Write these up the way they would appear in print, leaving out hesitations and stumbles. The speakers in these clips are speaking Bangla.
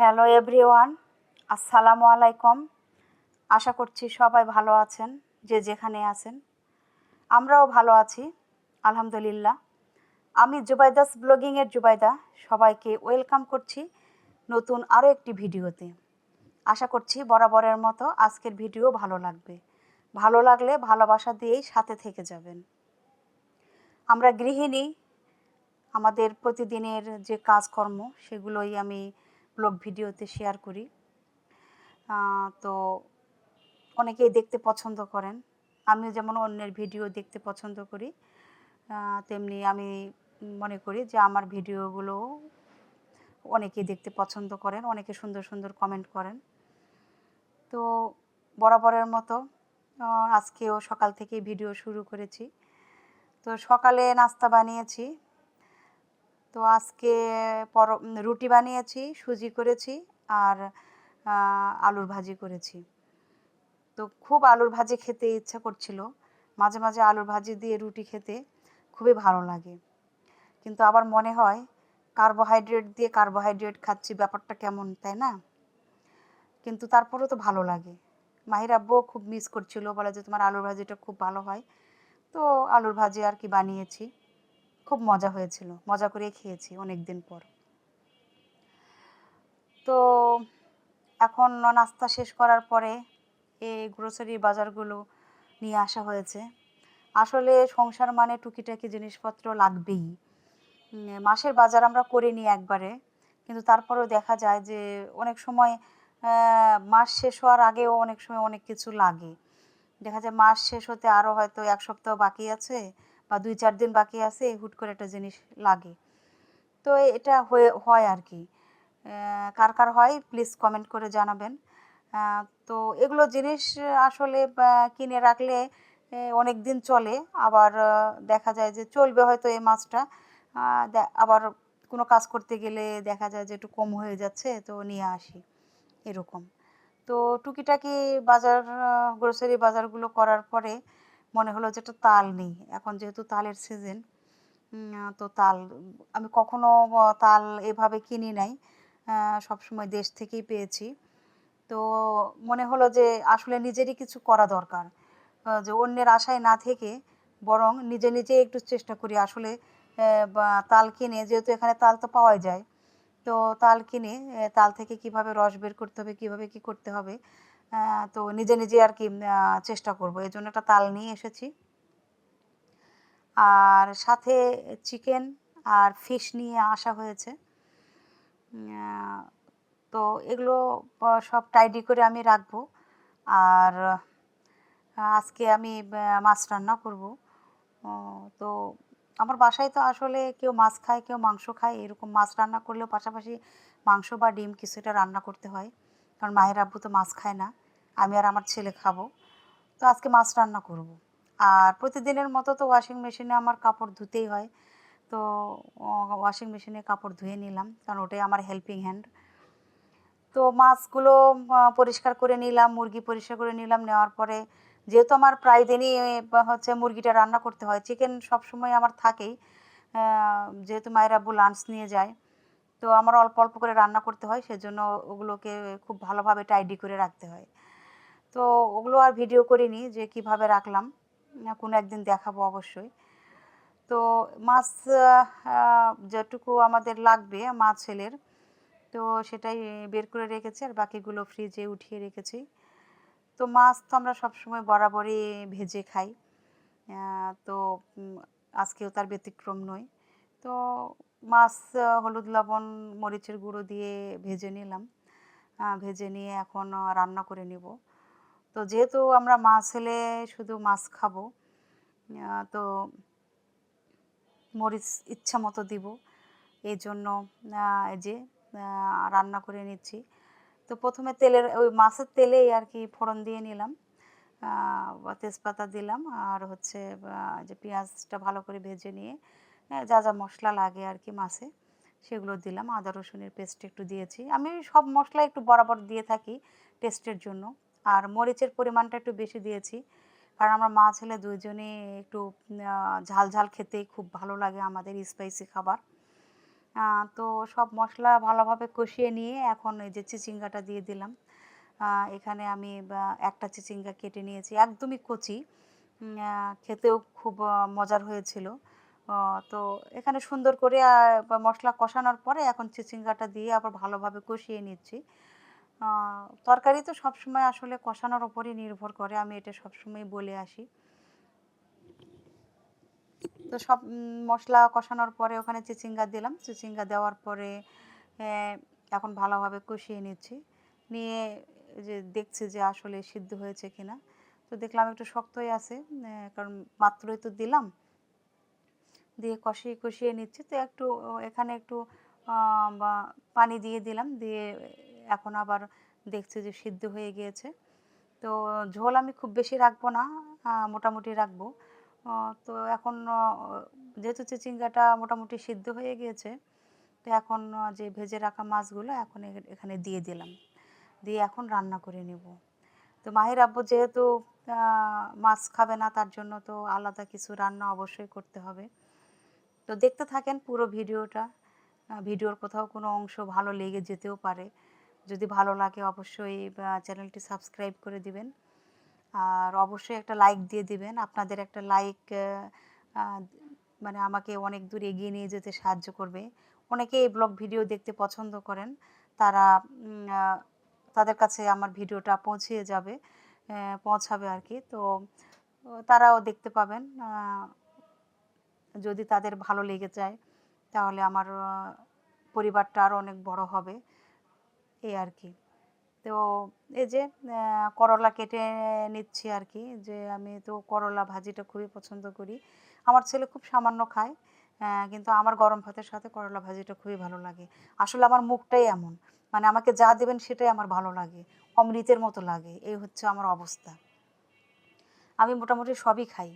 হ্যালো এভরিওয়ান, আসসালামু আলাইকুম। আশা করছি সবাই ভালো আছেন, যে যেখানে আছেন। আমরাও ভালো আছি, আলহামদুলিল্লাহ। আমি জুবাইদাস ব্লগিংয়ের জুবাইদা, সবাইকে ওয়েলকাম করছি নতুন আরও একটি ভিডিওতে। আশা করছি বরাবরের মতো আজকের ভিডিও ভালো লাগবে। ভালো লাগলে ভালোবাসা দিয়েই সাথে থেকে যাবেন। আমরা গৃহিণী, আমাদের প্রতিদিনের যে কাজকর্ম সেগুলোই আমি ব্লগ ভিডিওতে শেয়ার করি। তো অনেকেই দেখতে পছন্দ করেন। আমিও যেমন অন্যের ভিডিও দেখতে পছন্দ করি, তেমনি আমি মনে করি যে আমার ভিডিওগুলো অনেকেই দেখতে পছন্দ করেন, অনেকে সুন্দর সুন্দর কমেন্ট করেন। তো বরাবরের মতো আজকেও সকাল থেকেই ভিডিও শুরু করেছি। তো সকালে নাস্তা বানিয়েছি। তো আজকে রুটি বানিয়েছি, সুজি করেছি, আর আলুর ভাজি করেছি। তো খুব আলুর ভাজি খেতে ইচ্ছা করছিল। মাঝে মাঝে আলুর ভাজি দিয়ে রুটি খেতে খুবই ভালো লাগে, কিন্তু আবার মনে হয় কার্বোহাইড্রেট দিয়ে কার্বোহাইড্রেট খাচ্ছি, ব্যাপারটা কেমন, তাই না? কিন্তু তারপরেও তো ভালো লাগে। মাহির আব্বুও খুব মিস করছিল, বলে যে তোমার আলুর ভাজিটা খুব ভালো হয়। তো আলুর ভাজি আর কি বানিয়েছি, খুব মজা হয়েছিল, মজা করে খেয়েছি অনেক দিন পর। তো এখন নাস্তা শেষ করার পরে এই গ্রোসারি বাজারগুলো নিয়ে আসা হয়েছে। আসলে সংসার মানে টুকিটাকি জিনিসপত্র লাগবেই। মাসের বাজার আমরা করে নিই একবারে, কিন্তু তারপরেও দেখা যায় যে অনেক সময় মাস শেষ হওয়ার আগেও অনেক সময় অনেক কিছু লাগে। দেখা যায় মাস শেষ হতে আরও হয়তো ১ সপ্তাহ বাকি আছে বা ২-৪ দিন বাকি আছে, হুট করে একটা জিনিস লাগে। তো এটা হয় আর কি। কার কার হয় প্লিজ কমেন্ট করে জানাবেন। তো এগুলো জিনিস আসলে কিনে রাখলে অনেক দিন চলে, আবার দেখা যায় যে চলবে হয়তো এই মাছটা, আবার কোনো কাজ করতে গেলে দেখা যায় যে একটু কম হয়ে যাচ্ছে, তো নিয়ে আসি এরকম। তো টুকিটাকি বাজার, গ্রোসারি বাজারগুলো করার পরে মনে হলো যে একটা তাল নেই, এখন যেহেতু তালের সিজন। তো তাল আমি কখনো তাল এভাবে কিনি নাই, সবসময় দেশ থেকেই পেয়েছি। তো মনে হলো যে আসলে নিজেরই কিছু করা দরকার, যে অন্যের আশায় না থেকে বরং নিজে নিজে একটু চেষ্টা করি আসলে। বা তাল কিনে, যেহেতু এখানে তাল তো পাওয়াই যায়, তো তাল কিনে তাল থেকে কিভাবে রস বের করতে হবে, কিভাবে কি করতে হবে, তো নিজে নিজে আর কি চেষ্টা করব। এই জন্য একটা তাল নিয়ে এসেছি, আর সাথে চিকেন আর ফিশ নিয়ে আসা হয়েছে। তো এগুলো সব টাইডি করে আমি রাখবো। আর আজকে আমি মাছ রান্না করব। তো আমার বাসায় তো আসলে কেউ মাছ খায়, কেউ মাংস খায়, এরকম মাছ রান্না করলেও পাশাপাশি মাংস বা ডিম কিছুটা রান্না করতে হয়, কারণ মায়ের আব্বু তো মাছ খায় না, আমি আর আমার ছেলে খাবো। তো আজকে মাছ রান্না করব। আর প্রতিদিনের মতো তো ওয়াশিং মেশিনে আমার কাপড় ধুতেই হয়। তো ওয়াশিং মেশিনে কাপড় ধুয়ে নিলাম, কারণ ওটাই আমার হেল্পিং হ্যান্ড। তো মাছগুলো পরিষ্কার করে নিলাম, মুরগি পরিষ্কার করে নিলাম। নেওয়ার পরে যেহেতু আমার প্রায় দিনই হচ্ছে মুরগিটা রান্না করতে হয়, চিকেন সবসময় আমার থাকেই, যেহেতু মায়ের আব্বু লাঞ্চ নিয়ে যায়, তো আমার অল্প অল্প করে রান্না করতে হয়, সেজন্য ওগুলোকে খুব ভালোভাবে টাইডি করে রাখতে হয়। তো ওগুলো আর ভিডিও করিনি যে কিভাবে রাখলাম, কোনো একদিন দেখাবো অবশ্যই। তো মাছ যেটুকু আমাদের লাগবে মাছ ছেলের, তো সেটাই বের করে রেখেছি, আর বাকিগুলো ফ্রিজে উঠিয়ে রেখেছি। তো মাছ তো আমরা সবসময় বরাবরই ভেজে খাই, তো আজকেও তার ব্যতিক্রম নয়। তো মাছ হলুদ লবণ মরিচের গুঁড়ো দিয়ে ভেজে নিলাম, ভেজে নিয়ে এখন রান্না করে নিব। তো যেহেতু আমরা মাছ হলে শুধু মাছ খাবো, তো মরিচ ইচ্ছা মতো দিব, এই জন্য এই যে রান্না করে নিচ্ছি। তো প্রথমে তেলের ওই মাছের তেলেই আর কি ফোড়ন দিয়ে নিলাম, তেজপাতা দিলাম, আর হচ্ছে যে পেঁয়াজটা ভালো করে ভেজে নিয়ে যা যা মশলা লাগে আর কি মাছে সেগুলো দিলাম। আদা রসুনের পেস্ট একটু দিয়েছি, আমি সব মশলা একটু বরাবর দিয়ে থাকি টেস্টের জন্য। আর মরিচের পরিমাণটা একটু বেশি দিয়েছি, কারণ আমরা মা ছেলে দুইজনে একটু ঝাল ঝাল খেতেই খুব ভালো লাগে আমাদের, স্পাইসি খাবার। তো সব মশলা ভালোভাবে কষিয়ে নিয়ে এখন এই যে চিচিঙ্গাটা দিয়ে দিলাম। এখানে আমি একটা চিচিঙ্গা কেটে নিয়েছি, একদমই কচি। খেতেও খুব মজার হয়েছিল। তো এখানে সুন্দর করে মশলা কষানোর পরে এখন চিচিঙ্গাটা দিয়ে আবার ভালোভাবে কষিয়ে নিচ্ছি। তরকারি তো সবসময় আসলে কষানোর ওপরই নির্ভর করে, আমি এটা সবসময় বলে আসি। তো সব মশলা কষানোর পরে ওখানে চিচিঙ্গা দিলাম, চিচিঙ্গা দেওয়ার পরে এখন ভালোভাবে কষিয়ে নিচ্ছি, নিয়ে যে দেখছি যে আসলে সিদ্ধ হয়েছে কিনা। তো দেখলাম একটু শক্তই আছে, কারণ মাত্রই তো দিলাম, দিয়ে কষিয়ে কষিয়ে নিচ্ছি। তো একটু এখানে একটু পানি দিয়ে দিলাম, দিয়ে এখন আবার দেখছি যে সিদ্ধ হয়ে গিয়েছে। তো ঝোল আমি খুব বেশি রাখবো না, মোটামুটি রাখবো। তো এখন যেহেতু চিচিঙ্গাটা মোটামুটি সিদ্ধ হয়ে গিয়েছে, তো এখন যে ভেজে রাখা মাছগুলো এখন এখানে দিয়ে দিলাম, দিয়ে এখন রান্না করে নেব। তো মাহির আব্বু যেহেতু মাছ খাবে না, তার জন্য তো আলাদা কিছু রান্না অবশ্যই করতে হবে। তো দেখতে থাকেন পুরো ভিডিওটা। ভিডিওর কোথাও কোনো অংশ ভালো লেগে যেতেও পারে। যদি ভালো লাগে অবশ্যই চ্যানেলটি সাবস্ক্রাইব করে দিবেন, আর অবশ্যই একটা লাইক দিয়ে দিবেন। আপনাদের একটা লাইক মানে আমাকে অনেক দূর এগিয়ে নিয়ে যেতে সাহায্য করবে। অনেকে এই ব্লগ ভিডিও দেখতে পছন্দ করেন, তারা তাদের কাছে আমার ভিডিওটা পৌঁছাবে আর কি। তো তারাও দেখতে পাবেন, যদি তাদের ভালো লেগে যায় তাহলে আমার পরিবারটা আরও অনেক বড় হবে, এই আর কি। তো এই যে করলা কেটে নিচ্ছি আর কি, যে আমি তো করলা ভাজিটা খুবই পছন্দ করি। আমার ছেলে খুব সামান্য খায়, কিন্তু আমার গরম ভাতের সাথে করলা ভাজিটা খুবই ভালো লাগে। আসলে আমার মুখটাই এমন, মানে আমাকে যা দেবেন সেটাই আমার ভালো লাগে, অমৃতের মতো লাগে, এই হচ্ছে আমার অবস্থা। আমি মোটামুটি সবই খাই,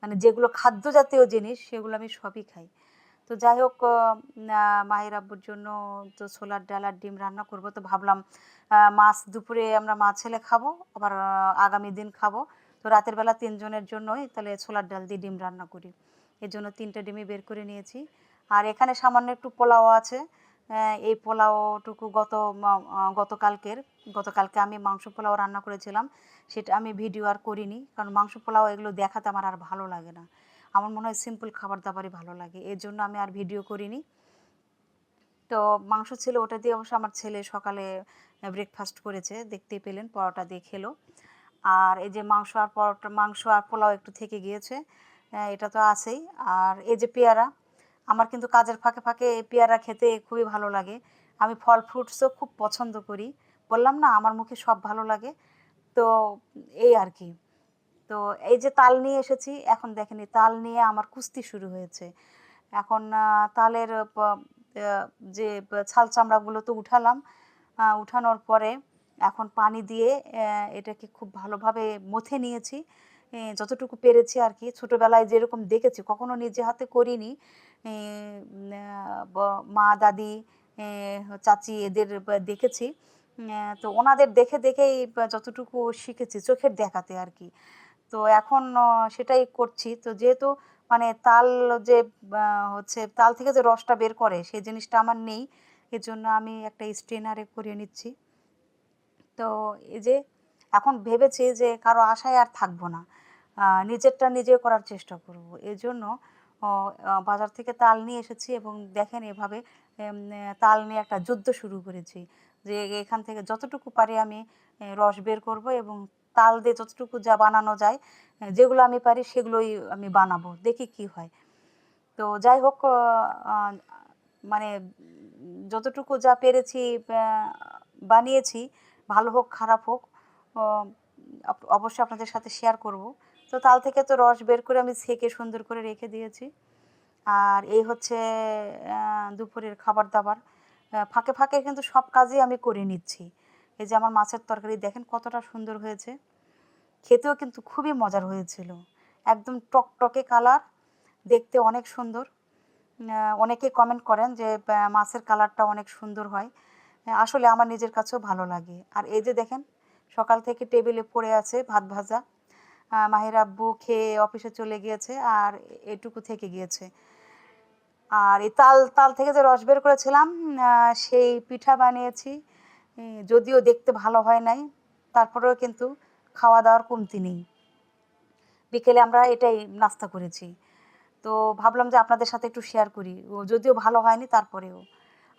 মানে যেগুলো খাদ্য জাতীয় জিনিস সেগুলো আমি সবই খাই। তো যাই হোক, মাহির আব্বুর জন্য তো ছোলার ডাল আর ডিম রান্না করব। তো ভাবলাম মাছ দুপুরে আমরা মা ছেলে খাবো, আবার আগামী দিন খাবো। তো রাতের বেলা 3 জনের জন্যই তাহলে ছোলার ডাল দিয়ে ডিম রান্না করি। এর জন্য 3টে ডিমই বের করে নিয়েছি। আর এখানে সামান্য একটু পোলাও আছে। এই পোলাওটুকু গতকালকে আমি মাংস পোলাও রান্না করেছিলাম, সেটা আমি ভিডিও আর করিনি, কারণ মাংস পোলাও এগুলো দেখাতে আমার আর ভালো লাগে না। আমার মনে হয় সিম্পল খাবার দাবারই ভালো লাগে, এর জন্য আমি আর ভিডিও করিনি। তো মাংস ছিল, ওটা দিয়ে অবশ্য আমার ছেলে সকালে ব্রেকফাস্ট করেছে, দেখতেই পেলেন, পরোটা দিয়ে খেলো। আর এই যে মাংস আর পোলাও একটু থেকে গিয়েছে, এটা তো আছেই। আর এই যে পেয়ারা, আমার কিন্তু কাজের ফাঁকে ফাঁকে এই পেয়ারা খেতে খুবই ভালো লাগে। আমি ফল ফ্রুটসও খুব পছন্দ করি, বললাম না আমার মুখে সব ভালো লাগে। তো এই আর কি। তো এই যে তাল নিয়ে এসেছি, এখন দেখেন এই তাল নিয়ে আমার কুস্তি শুরু হয়েছে। এখন তালের যে ছাল চামড়াগুলো তো উঠালাম, উঠানোর পরে এখন পানি দিয়ে এটাকে খুব ভালোভাবে মথে নিয়েছি, যতটুকু পেরেছি আর কি। ছোটোবেলায় যেরকম দেখেছি, কখনো নিজে হাতে করিনি, মা দাদি চাচি এদের দেখেছি। তো ওনাদের দেখে দেখেই যতটুকু শিখেছি চোখের দেখাতে আর কি। তো এখন সেটাই করছি। তো যেহেতু মানে তাল যে হচ্ছে তাল থেকে যে রসটা বের করে সেই জিনিসটা আমার নেই, এজন্য আমি একটা স্ট্রেনারে করিয়ে নিচ্ছি। তো এই যে এখন ভেবেছি যে কারো আশায় আর থাকবো না, নিজেরটা নিজে করার চেষ্টা করব। এজন্য বাজার থেকে তাল নিয়ে এসেছি এবং দেখেন এভাবে তাল নিয়ে একটা যুদ্ধ শুরু করেছি, যে এখান থেকে যতটুকু পারি আমি রস বের করব এবং তাল দিয়ে যতটুকু যা বানানো যায়, যেগুলো আমি পারি সেগুলোই আমি বানাবো, দেখি কি হয়। তো যাই হোক, আহ, মানে যতটুকু যা পেরেছি বানিয়েছি, ভালো হোক খারাপ হোক, আহ, অবশ্যই আপনাদের সাথে শেয়ার করব। তো তাল থেকে তো রস বের করে আমি ছেঁকে সুন্দর করে রেখে দিয়েছি। আর এই হচ্ছে দুপুরের খাবার দাবার। ফাঁকে ফাঁকে কিন্তু সব কাজই আমি করে নিচ্ছি। এই যে আমার মাছের তরকারি দেখেন কতটা সুন্দর হয়েছে, খেতেও কিন্তু খুবই মজার হয়েছিল, একদম টকটকে কালার, দেখতে অনেক সুন্দর। অনেকে কমেন্ট করেন যে মাছের কালারটা অনেক সুন্দর হয়, আসলে আমার নিজের কাছেও ভালো লাগে। আর এই যে দেখেন সকাল থেকে টেবিলে পড়ে আছে ভাত ভাজা, মাহির আব্বু খেয়ে অফিসে চলে গিয়েছে আর এটুকু থেকে গিয়েছে। আর এই তাল তাল থেকে যে রস বের করেছিলাম সেই পিঠা বানিয়েছি। যদিও দেখতে ভালো হয় নাই, তারপরেও কিন্তু খাওয়া দাওয়ার কমতি নেই। বিকেলে আমরা এটাই নাস্তা করেছি। তো ভাবলাম যে আপনাদের সাথে একটু শেয়ার করি। যদিও ভালো হয়নি তারপরেও।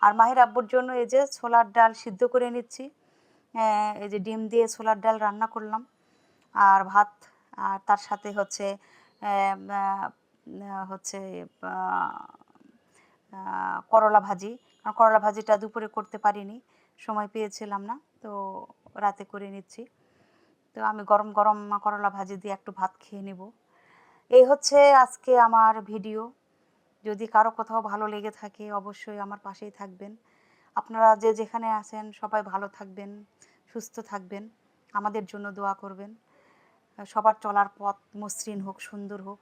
আর মাহির আব্বুর জন্য এই যে ছোলার ডাল সিদ্ধ করে নিচ্ছি। এই যে ডিম দিয়ে ছোলার ডাল রান্না করলাম আর ভাত। আর তার সাথে হচ্ছে হচ্ছে করলা ভাজি। কারণ করলা ভাজিটা দুপুরে করতে পারিনি, সময় পেয়েছিলাম না, তো রাতে করে নিচ্ছি। তো আমি গরম গরম করলা ভাজি দিয়ে একটু ভাত খেয়ে নেব। এই হচ্ছে আজকে আমার ভিডিও। যদি কারো কোথাও ভালো লেগে থাকে অবশ্যই আমার পাশেই থাকবেন। আপনারা যে যেখানে আছেন সবাই ভালো থাকবেন, সুস্থ থাকবেন, আমাদের জন্য দোয়া করবেন। সবার চলার পথ মসৃণ হোক, সুন্দর হোক,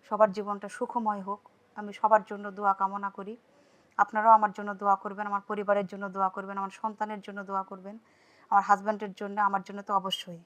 সবার জীবনটা সুখময় হোক, আমি সবার জন্য দোয়া কামনা করি। আপনারাও আমার জন্য দোয়া করবেন, আমার পরিবারের জন্য দোয়া করবেন, আমার সন্তানের জন্য দোয়া করবেন, আমার হাজব্যান্ডের জন্য, আমার জন্য তো অবশ্যই।